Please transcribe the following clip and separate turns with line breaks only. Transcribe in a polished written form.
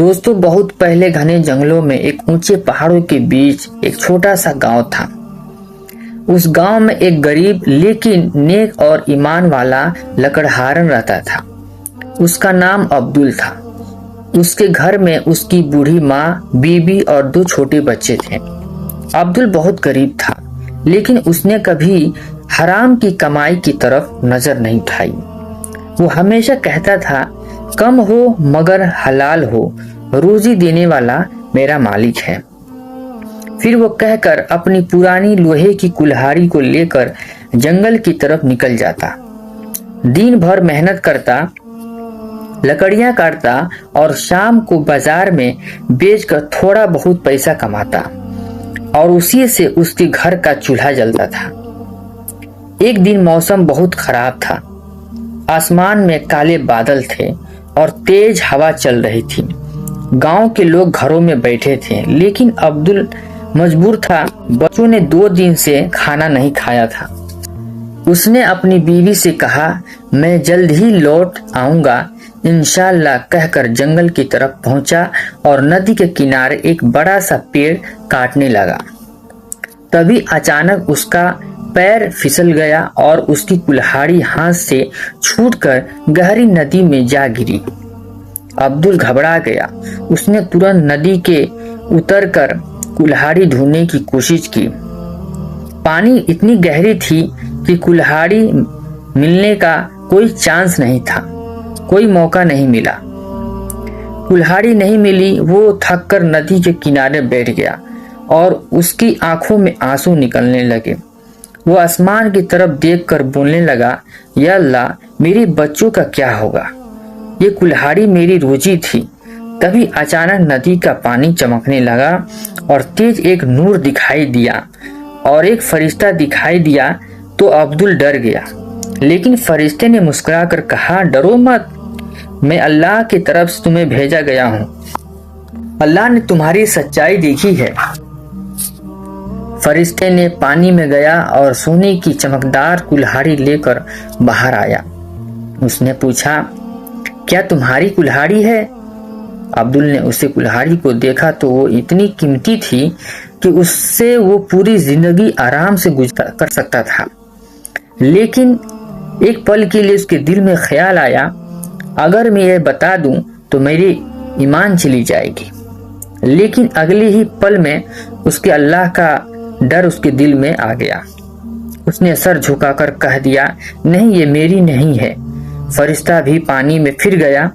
दोस्तों, बहुत पहले घने जंगलों में एक ऊंचे पहाड़ों के बीच एक छोटा सा गांव था। उस गांव में एक गरीब लेकिन नेक और ईमान वाला लकड़हारन रहता था। उसका नाम अब्दुल था। उसके घर में उसकी बूढ़ी माँ, बीबी और 2 छोटे बच्चे थे। अब्दुल बहुत गरीब था, लेकिन उसने कभी हराम की कमाई की तरफ नजर नहीं उठाई। वो हमेशा कहता था, कम हो मगर हलाल हो, रोजी देने वाला मेरा मालिक है। फिर वो कहकर अपनी पुरानी लोहे की कुल्हाड़ी को लेकर जंगल की तरफ निकल जाता। दिन भर मेहनत करता, लकड़ियां काटता और शाम को बाजार में बेचकर थोड़ा बहुत पैसा कमाता और उसी से उसके घर का चूल्हा जलता था। एक दिन मौसम बहुत खराब था। आसमान में काले बादल थे और तेज हवा चल रही थी। गांव के लोग घरों में बैठे थे, लेकिन अब्दुल मजबूर था। बच्चों ने 2 दिन से खाना नहीं खाया था। उसने अपनी बीवी से कहा, मैं जल्द ही लौट आऊंगा इंशाअल्लाह कहकर जंगल की तरफ पहुंचा और नदी के किनारे एक बड़ा सा पेड़ काटने लगा। तभी अचानक उसका पैर फिसल गया और उसकी कुल्हाड़ी हाथ से छूटकर गहरी नदी में जा गिरी। अब्दुल घबरा गया। उसने तुरंत नदी के उतरकर कुल्हाड़ी ढूंढने की कोशिश की। पानी इतनी गहरी थी कि कुल्हाड़ी मिलने का कोई चांस नहीं था। कोई मौका नहीं मिला। कुल्हाड़ी नहीं मिली। वो थककर नदी के किनारे बैठ गया और उसकी आंखों में आंसू निकलने लगे। वो आसमान की तरफ देखकर बोलने लगा, या अल्लाह, मेरे बच्चों का क्या होगा? ये कुल्हाड़ी मेरी रोजी थी। तभी अचानक नदी का पानी चमकने लगा और तेज एक नूर दिखाई दिया और एक फरिश्ता दिखाई दिया तो अब्दुल डर गया। लेकिन फरिश्ते ने मुस्कुराकर कहा, डरो मत, मैं अल्लाह की तरफ से तुम्हें भेजा गया हूँ। अल्लाह ने तुम्हारी सच्चाई देखी है। फरिश्ते ने पानी में गया और सोने की चमकदार कुल्हाड़ी लेकर बाहर आया। उसने पूछा, क्या तुम्हारी कुल्हाड़ी है? अब्दुल ने उसे कुल्हाड़ी को देखा तो वो इतनी कीमती थी कि उससे वो पूरी जिंदगी आराम से गुजर कर सकता था। लेकिन एक पल के लिए उसके दिल में ख्याल आया, अगर मैं ये बता दूं तो मेरी ईमान चली जाएगी। लेकिन अगले ही पल में उसके अल्लाह का डर उसके दिल में आ गया। उसने सर झुकाकर कह दिया, नहीं, ये मेरी नहीं है। फरिश्ता भी पानी में फिर गया